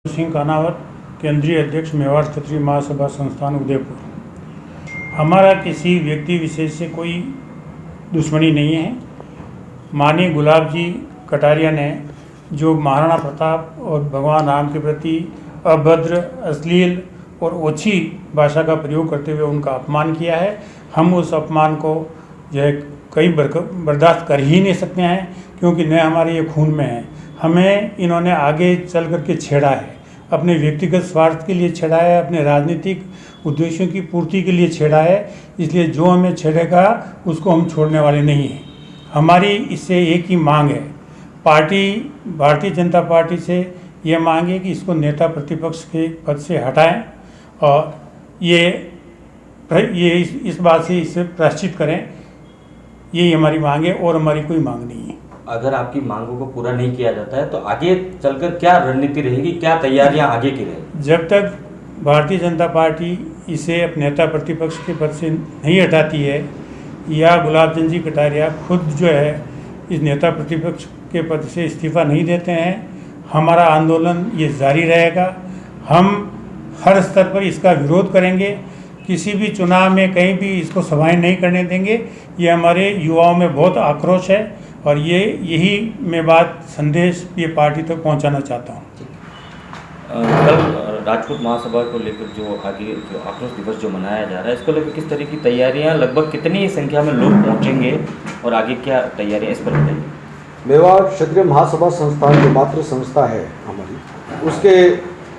सिंह कानावत, केंद्रीय अध्यक्ष मेवाड़ क्षत्रिय महासभा संस्थान उदयपुर। हमारा किसी व्यक्ति विशेष से कोई दुश्मनी नहीं है। माननीय गुलाब जी कटारिया ने जो महाराणा प्रताप और भगवान राम के प्रति अभद्र, अश्लील और ओछी भाषा का प्रयोग करते हुए उनका अपमान किया है, हम उस अपमान को जो है कई बर्दाश्त कर ही नहीं सकते हैं, क्योंकि न हमारे ये खून में है। हमें इन्होंने आगे चल करके छेड़ा है, अपने व्यक्तिगत स्वार्थ के लिए छेड़ा है, अपने राजनीतिक उद्देश्यों की पूर्ति के लिए छेड़ा है। इसलिए जो हमें छेड़ेगा उसको हम छोड़ने वाले नहीं हैं। हमारी इससे एक ही मांग है, भारतीय जनता पार्टी से ये मांग है कि इसको नेता प्रतिपक्ष के पद से हटाएं और ये इस बात से इससे प्रायश्चित करें। यही हमारी मांग है और हमारी कोई मांग नहीं है। अगर आपकी मांगों को पूरा नहीं किया जाता है तो आगे चलकर क्या रणनीति रहेगी, क्या तैयारियां आगे की रहेगी? जब तक भारतीय जनता पार्टी इसे नेता प्रतिपक्ष के पद से नहीं हटाती है या गुलाब चंद जी कटारिया खुद जो है इस नेता प्रतिपक्ष के पद से इस्तीफा नहीं देते हैं, हमारा आंदोलन ये जारी रहेगा। हम हर स्तर पर इसका विरोध करेंगे, किसी भी चुनाव में कहीं भी इसको सभाएं नहीं करने देंगे। ये हमारे युवाओं में बहुत आक्रोश है और यही मैं बात संदेश ये पार्टी तक पहुंचाना चाहता हूं। कल राजपूत महासभा को लेकर जो आगे जो आक्रोश दिवस जो मनाया जा रहा है, इसको लेकर किस तरह की तैयारियां, लगभग कितनी संख्या में लोग पहुंचेंगे और आगे क्या तैयारियां, इस पर बताइए। मेवाड़ क्षत्रिय महासभा संस्थान जो मातृ संस्था है हमारी, उसके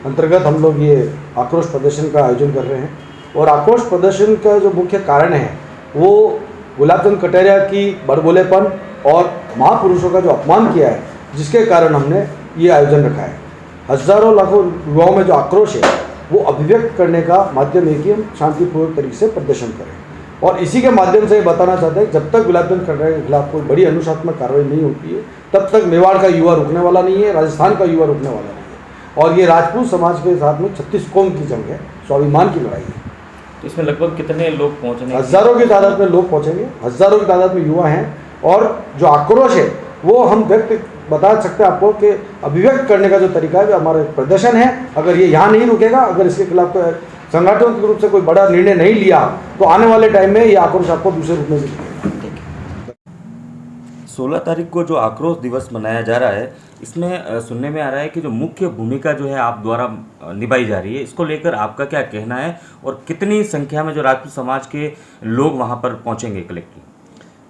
अंतर्गत हम लोग ये आक्रोश प्रदर्शन का आयोजन कर रहे हैं। और आक्रोश प्रदर्शन का जो मुख्य कारण है वो गुलाब चंद कटारिया की बड़बोलेपन और महापुरुषों का जो अपमान किया है, जिसके कारण हमने ये आयोजन रखा है। हजारों लाखों युवाओं में जो आक्रोश है वो अभिव्यक्त करने का माध्यम है कि हम शांतिपूर्वक तरीके से प्रदर्शन करें। और इसी के माध्यम से ये बताना चाहते हैं, जब तक गुलाब चंद कटारिया के खिलाफ कोई बड़ी अनुशासनात्मक कार्रवाई नहीं होती है, तब तक मेवाड़ का युवा रुकने वाला नहीं है, राजस्थान का युवा रुकने वाला नहीं है। और ये राजपूत समाज के साथ में 36 कौम की जंग है, स्वाभिमान की लड़ाई है। तो इसमें लगभग कितने लोग पहुँचने? हजारों की तादाद में लोग पहुँचेंगे, हजारों की तादाद में युवा हैं। और जो आक्रोश है वो हम बता सकते हैं आपको कि अभिव्यक्त करने का जो तरीका है वो हमारा प्रदर्शन है। अगर ये यहाँ नहीं रुकेगा, अगर इसके खिलाफ संगठनात्मक रूप से कोई बड़ा निर्णय नहीं लिया, तो आने वाले टाइम में ये आक्रोश आपको दूसरे रूप में दिखेगा। 16 तारीख को जो आक्रोश दिवस मनाया जा रहा है, इसमें सुनने में आ रहा है कि जो मुख्य भूमिका जो है आप द्वारा निभाई जा रही है, इसको लेकर आपका क्या कहना है और कितनी संख्या में जो राजपूत समाज के लोग वहाँ पर पहुँचेंगे कलेक्टिव?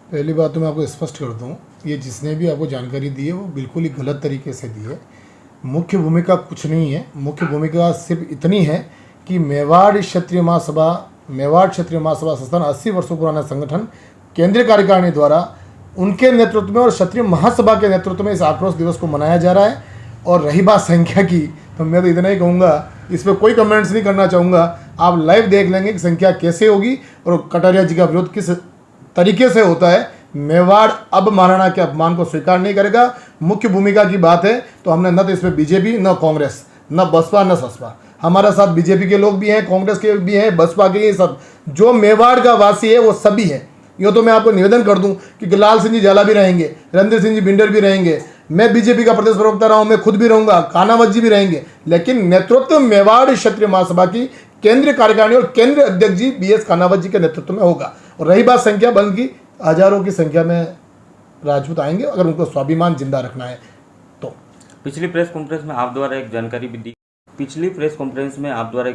पहली बात तो मैं आपको स्पष्ट कर दूं, ये जिसने भी आपको जानकारी दी है वो बिल्कुल ही गलत तरीके से दी है। मुख्य भूमिका कुछ नहीं है। मुख्य भूमिका सिर्फ इतनी है कि मेवाड़ क्षत्रिय महासभा संस्थान 80 वर्षों पुराना संगठन केंद्रीय कार्यकारिणी द्वारा उनके नेतृत्व में और क्षत्रिय महासभा के नेतृत्व में इस आक्रोश दिवस को मनाया जा रहा है। और रही बात संख्या की, तो मैं तो इतना ही कहूँगा, इस पर कोई कमेंट्स नहीं करना चाहूँगा। आप लाइव देख लेंगे कि संख्या कैसे होगी और कटारिया जी का विरोध किस तरीके से होता है। मेवाड़ अब महाराणा के अपमान को स्वीकार नहीं करेगा। मुख्य भूमिका की बात है तो हमने न तो इसमें बीजेपी, न कांग्रेस, न बसपा, न ससपा, हमारा साथ बीजेपी के लोग भी हैं, कांग्रेस के भी हैं, बसपा के, ये सब जो मेवाड़ का वासी है वो सभी है। यूँ तो मैं आपको निवेदन कर दूं कि लाल सिंह जी झाला भी रहेंगे, रणधीर सिंह जी भिंडर भी रहेंगे, मैं बीजेपी का प्रदेश प्रवक्ता रहा हूँ, मैं खुद भी रहूँगा, कानावत जी भी रहेंगे, लेकिन नेतृत्व मेवाड़ क्षत्रिय महासभा की केंद्रीय कार्यकारिणी और केंद्रीय अध्यक्ष जी BS कानावत जी के नेतृत्व में होगा। और रही बात संख्या बंद की, हजारों की संख्या में राजपूत आएंगे अगर उनको स्वाभिमान जिंदा रखना है तो। पिछली प्रेस कॉन्फ्रेंस में आप द्वारा एक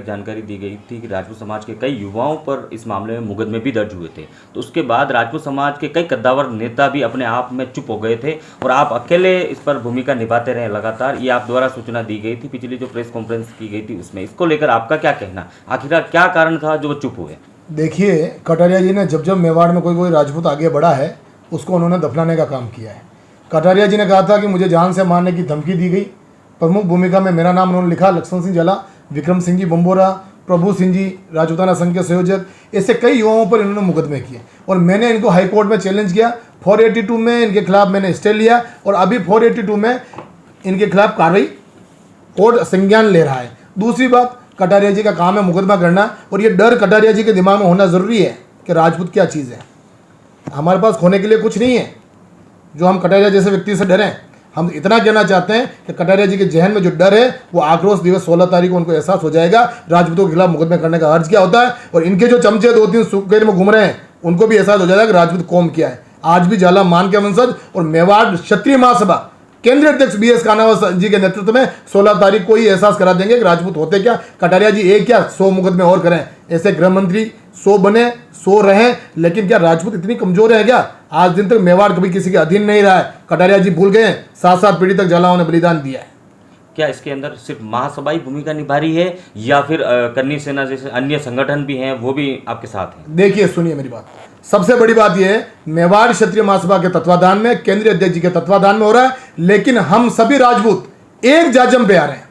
जानकारी दी गई थी कि राजपूत समाज के कई युवाओं पर इस मामले में मुकदमे भी दर्ज हुए थे। तो उसके बाद राजपूत समाज के कई कद्दावर नेता भी अपने आप में चुप हो गए थे और आप अकेले इस पर भूमिका निभाते रहे लगातार, ये आप द्वारा सूचना दी गई थी पिछली जो प्रेस कॉन्फ्रेंस की गई थी उसमें। इसको लेकर आपका क्या कहना, आखिर क्या कारण था जो वो चुप हुए? देखिए, कटारिया जी ने जब मेवाड़ में कोई राजपूत आगे बढ़ा है उसको उन्होंने दफनाने का काम किया है। कटारिया जी ने कहा था कि मुझे जान से मारने की धमकी दी गई। प्रमुख भूमिका में मेरा नाम उन्होंने लिखा, लक्ष्मण सिंह झाला, विक्रम सिंह जी बम्बोरा, प्रभु सिंह जी राजपूताना संघ के संयोजक, ऐसे कई युवाओं पर इन्होंने मुकदमे किए और मैंने इनको हाई कोर्ट में चैलेंज किया। 482 में इनके खिलाफ मैंने स्टे लिया और अभी 482 में इनके खिलाफ कार्रवाई कोर्ट संज्ञान ले रहा है। दूसरी बात, कटारिया जी का काम है मुकदमा करना और ये डर कटारिया जी के दिमाग में होना ज़रूरी है कि राजपूत क्या चीज़ है। हमारे पास खोने के लिए कुछ नहीं है जो हम कटारिया जैसे व्यक्ति से डरें। हम इतना कहना चाहते हैं कि कटारिया जी के जहन में जो डर है वो आक्रोश दिवस 16 तारीख को उनको एहसास हो जाएगा राजपूतों के खिलाफ मुकदमे करने का अर्ज क्या होता है, और इनके जो चमचे 2-3 सुखेर में घूम रहे हैं उनको भी एहसास हो जाएगा कि राजपूत कौम क्या है। आज भी झाला मान के वंशज और मेवाड़ क्षत्रिय महासभा केंद्रीय अध्यक्ष BS कानावत जी के नेतृत्व में 16 तारीख को ही एहसास करा देंगे कि राजपूत होते क्या, कटारिया जी एक क्या 100 मुकदमे और करें, ऐसे गृह मंत्री 100 बने 100 रहे, लेकिन क्या राजपूत इतनी कमजोर है क्या? आज दिन तक मेवाड़ कभी किसी के अधीन नहीं रहा है। कटारिया जी भूल गए 7 पीढ़ी तक झालाओं ने बलिदान दिया है। क्या इसके अंदर सिर्फ महासभा ही भूमिका निभा रही है या फिर करनी सेना जैसे अन्य संगठन भी हैं वो भी आपके साथ हैं? देखिए सुनिए मेरी बात, सबसे बड़ी बात यह है मेवाड़ क्षत्रिय महासभा के तत्वाधान में केंद्रीय अध्यक्ष जी के तत्वाधान में हो रहा है, लेकिन हम सभी राजपूत एक जाजम पे आ रहे हैं,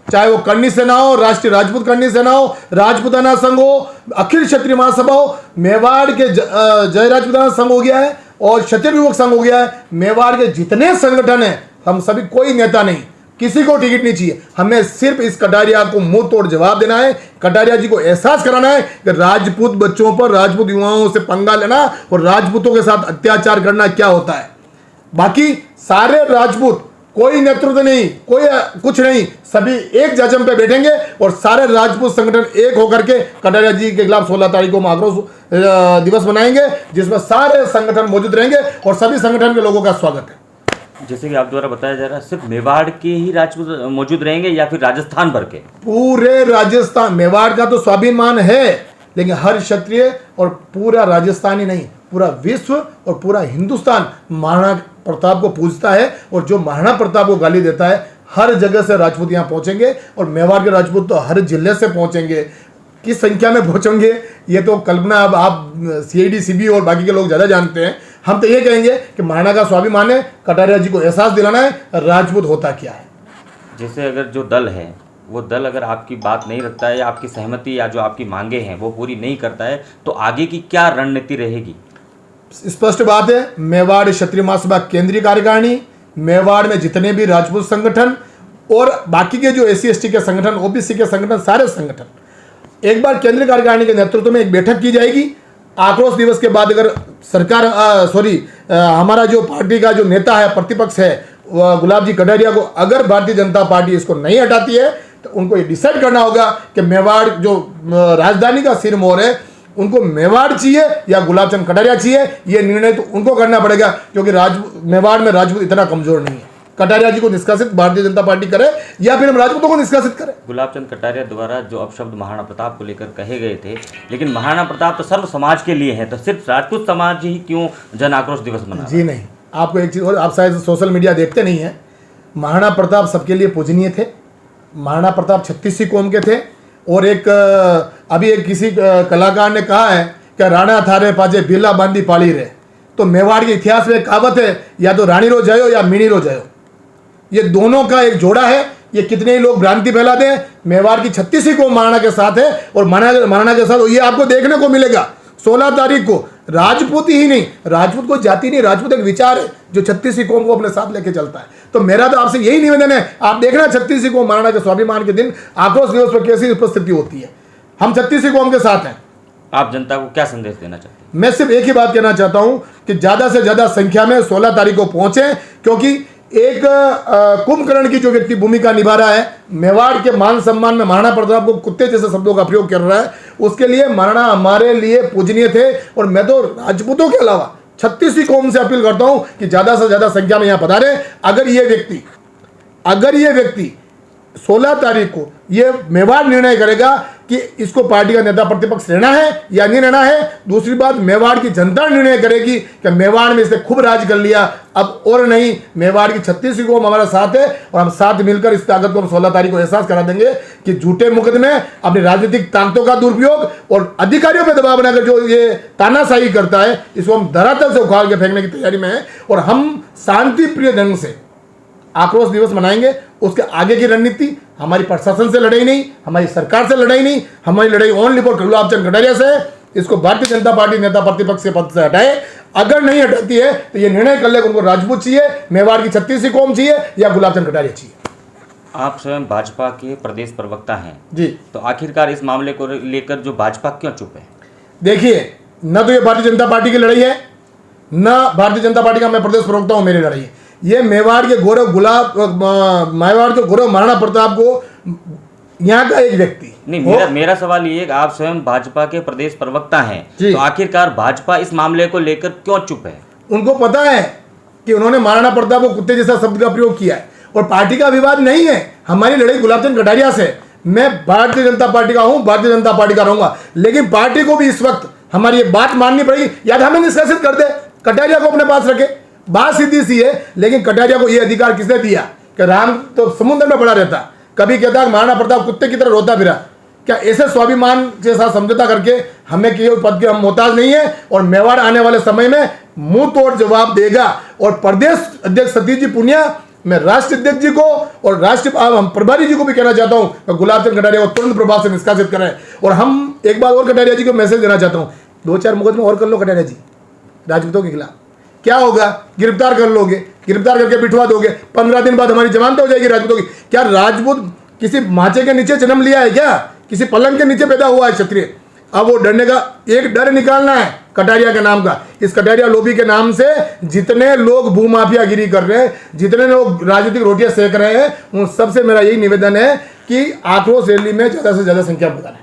चाहे वो करनी सेना हो, राष्ट्रीय राजपूत करनी सेना हो, राजपूताना संघ हो, अखिल क्षत्रिय महासभा हो, मेवाड़ के जय राजपूताना संघ हो गया है और क्षत्रिय युवक संघ हो गया है। मेवाड़ के जितने संगठन हैं हम सभी, कोई नेता नहीं, किसी को टिकट नहीं चाहिए, हमें सिर्फ इस कटारिया को मुंह तोड़ जवाब देना है। कटारिया जी को एहसास कराना है कि राजपूत बच्चों पर, राजपूत युवाओं से पंगा लेना और राजपूतों के साथ अत्याचार करना क्या होता है। बाकी सारे राजपूत, कोई नेतृत्व नहीं, कोई कुछ नहीं, सभी एक जाजम पे बैठेंगे और सारे राजपूत संगठन एक होकर के कटारिया जी के खिलाफ 16 तारीख को आक्रोश दिवस मनाएंगे, जिसमें सारे संगठन मौजूद रहेंगे और सभी संगठन के लोगों का स्वागत है। जैसे कि आप द्वारा बताया जा रहा है सिर्फ मेवाड़ के ही राजपूत मौजूद रहेंगे या फिर राजस्थान भर के? पूरे राजस्थान, मेवाड़ का तो स्वाभिमान है, लेकिन हर क्षत्रिय और पूरा राजस्थान ही नहीं, पूरा विश्व और पूरा हिंदुस्तान महाराणा प्रताप को पूजता है, और जो महाराणा प्रताप को गाली देता है हर जगह से राजपूत यहाँ पहुंचेंगे और मेवाड़ के राजपूत तो हर जिले से पहुंचेंगे। किस संख्या में पहुंचेंगे ये तो कल्पना अब आप CID CB और बाकी के लोग ज़्यादा जानते हैं। हम तो ये कहेंगे कि महाराणा का स्वाभिमान है, कटारिया जी को एहसास दिलाना है राजपूत होता क्या है। जैसे अगर जो दल है वो दल अगर आपकी बात नहीं रखता है या आपकी सहमति या जो आपकी मांगे हैं वो पूरी नहीं करता है तो आगे की क्या रणनीति रहेगी? स्पष्ट बात है, मेवाड़ क्षत्रिय महासभा केंद्रीय कार्यकारिणी, मेवाड़ में जितने भी राजपूत संगठन और बाकी के जो SC ST के संगठन, OBC के संगठन, सारे संगठन एक बार केंद्रीय कार्यकारिणी के नेतृत्व में एक बैठक की जाएगी। आक्रोश दिवस के बाद अगर सरकार हमारा जो पार्टी का जो नेता है, प्रतिपक्ष है, गुलाब जी कटारिया को अगर भारतीय जनता पार्टी इसको नहीं हटाती है तो उनको ये डिसाइड करना होगा कि मेवाड़ जो राजधानी का सिरमौर है उनको मेवाड़ चाहिए या गुलाबचंद कटारिया चाहिए। ये निर्णय तो उनको करना पड़ेगा, क्योंकि मेवाड़ में राजपूत इतना कमजोर नहीं है। कटारिया जी को निष्कासित भारतीय जनता पार्टी करे या फिर हम राजपूतों को निष्कासित करें। गुलाबचंद कटारिया द्वारा जो अपशब्द महाराणा प्रताप को लेकर कहे गए थे, लेकिन महाराणा प्रताप तो सर्व समाज के लिए है, तो सिर्फ राजपूत समाज ही क्यों जन आक्रोश दिवस मना? जी नहीं, आपको एक चीज़ और, आप शायद सोशल मीडिया देखते नहीं हैं, महाराणा प्रताप सबके लिए पूजनीय थे। महाराणा प्रताप 36 कौम के थे और एक अभी एक किसी कलाकार ने कहा है कि राणा थारे पाजे बिल्ला बांधी पाली रहे, तो मेवाड़ के इतिहास में कहावत है या तो रानी रो जायो या मीणी रो जायो, ये दोनों का एक जोड़ा है। ये कितने ही लोग भ्रांति फैला दें, मेवाड़ की 36 कौम महाराणा के साथ है और महाराणा के साथ ये आपको देखने को मिलेगा 16 तारीख को। राजपूत ही नहीं, राजपूत कोई जाति नहीं, राजपूत एक विचार है जो 36 कौम को अपने साथ लेके चलता है। तो मेरा तो आपसे यही निवेदन है, आप देखना 36 कौम महाराणा के स्वाभिमान के दिन आक्रोश दिवस पर कैसी उपस्थिति होती है। हम 36 कौम के साथ हैं। आप जनता को क्या संदेश देना चाहते हैं? मैं सिर्फ एक ही बात कहना चाहता हूं कि ज्यादा से ज्यादा संख्या में 16 तारीख को पहुंचे, क्योंकि एक कुंभकर्ण की जो व्यक्ति भूमिका निभा रहा है, मेवाड़ के मान सम्मान में महाराणा प्रताप को कुत्ते जैसे शब्दों का प्रयोग कर रहा है, उसके लिए महाराणा हमारे लिए पूजनीय थे। और मैं तो राजपूतों के अलावा 36 कौम से अपील करता हूं कि ज्यादा से ज्यादा संख्या में यहां पधारे। अगर ये व्यक्ति 16 तारीख को ये मेवाड़ निर्णय करेगा कि इसको पार्टी का नेता प्रतिपक्ष रहना है या नहीं रहना है। दूसरी बात, मेवाड़ की जनता निर्णय करेगी कि मेवाड़ में इसने खूब राज कर लिया, अब और नहीं। मेवाड़ की 36 कौम हमारा साथ है और हम साथ मिलकर इस ताकत को हम 16 तारीख को एहसास करा देंगे कि झूठे मुकदमे, अपनी राजनीतिक ताकतों का दुरुपयोग और अधिकारियों पर दबाव बनाकर जो ये तानाशाही करता है, इसको हम धरातल से उखाड़ के फेंकने की तैयारी में है। और हम शांति प्रिय ढंग से आक्रोश दिवस मनाएंगे। उसके आगे की रणनीति हमारी प्रशासन से लड़ाई नहीं, हमारी सरकार से लड़ाई नहीं, हमारी लड़ाई ओनली फॉर गुलाबचंद कटारिया से है। इसको भारतीय जनता पार्टी नेता प्रतिपक्ष के पद से हटाए। अगर नहीं हटाती है तो ये निर्णय कर ले, उनको राजपूत चाहिए, मेवाड़ की 36 कौम चाहिए या गुलाबचंद कटारिया चाहिए। आप स्वयं भाजपा के प्रदेश प्रवक्ता हैं जी, तो आखिरकार इस मामले को लेकर जो भाजपा क्यों चुप है? देखिए, न तो ये भारतीय जनता पार्टी की लड़ाई है, न भारतीय जनता पार्टी का मैं प्रदेश प्रवक्ता हूं मेरी लड़ाई है। ये मेवाड़ के गौरव मेवाड़ के गौरव महाराणा प्रताप को यहाँ का एक व्यक्ति नहीं, मेरा सवाल ये है कि आप स्वयं भाजपा के प्रदेश प्रवक्ता हैं, जी। तो आखिरकार भाजपा इस मामले को लेकर क्यों चुप है? उनको पता है कि उन्होंने महाराणा प्रताप को कुत्ते जैसा शब्द का प्रयोग किया है, और पार्टी का विवाद नहीं है। हमारी लड़ाई गुलाब चंद कटारिया से, मैं भारतीय जनता पार्टी का हूं, भारतीय जनता पार्टी का रहूंगा, लेकिन पार्टी को भी इस वक्त हमारी ये बात माननी पड़ेगी, या हमें निष्कासित कर दे, कटारिया को अपने पास रखे, बात सीधी सी है। लेकिन कटारिया को यह अधिकार किसने दिया कि राम तो समुद्र में पड़ा रहता, कभी कहता महाराणा प्रताप कुत्ते की तरह रोता फिरा? क्या ऐसे स्वाभिमान के साथ समझौता करके हमें किए पद के हम मोहताज नहीं है? और मेवाड़ आने वाले समय में मुंह तोड़ जवाब देगा। और प्रदेश अध्यक्ष सतीश जी पुनिया, मैं राष्ट्रीय अध्यक्ष जी को और राष्ट्रीय प्रभारी जी को भी कहना चाहता हूं कि गुलाब चंद कटारिया को तुरंत प्रभाव से निष्कासित करें। और हम एक बार और कटारिया जी को मैसेज देना चाहता हूं, 2-4 मुकदमे और कर लो कटारिया जी राजपूतों के खिलाफ, क्या होगा? गिरफ्तार कर लोगे, गिरफ्तार करके बिठवा दोगे, 15 दिन बाद हमारी जमानत हो जाएगी राजपूतों की। क्या राजपूत किसी माचे के नीचे जन्म लिया है क्या? किसी पलंग के नीचे पैदा हुआ है क्षत्रिय? अब वो डरने का एक डर निकालना है कटारिया के नाम का। इस कटारिया लॉबी के नाम से जितने लोग भूमाफियागिरी कर रहे हैं, जितने लोग राजनीतिक रोटियां सेक रहे हैं, उन सबसे मेरा यही निवेदन है कि आक्रोश रैली में ज़्यादा से ज़्यादा संख्या बताएं।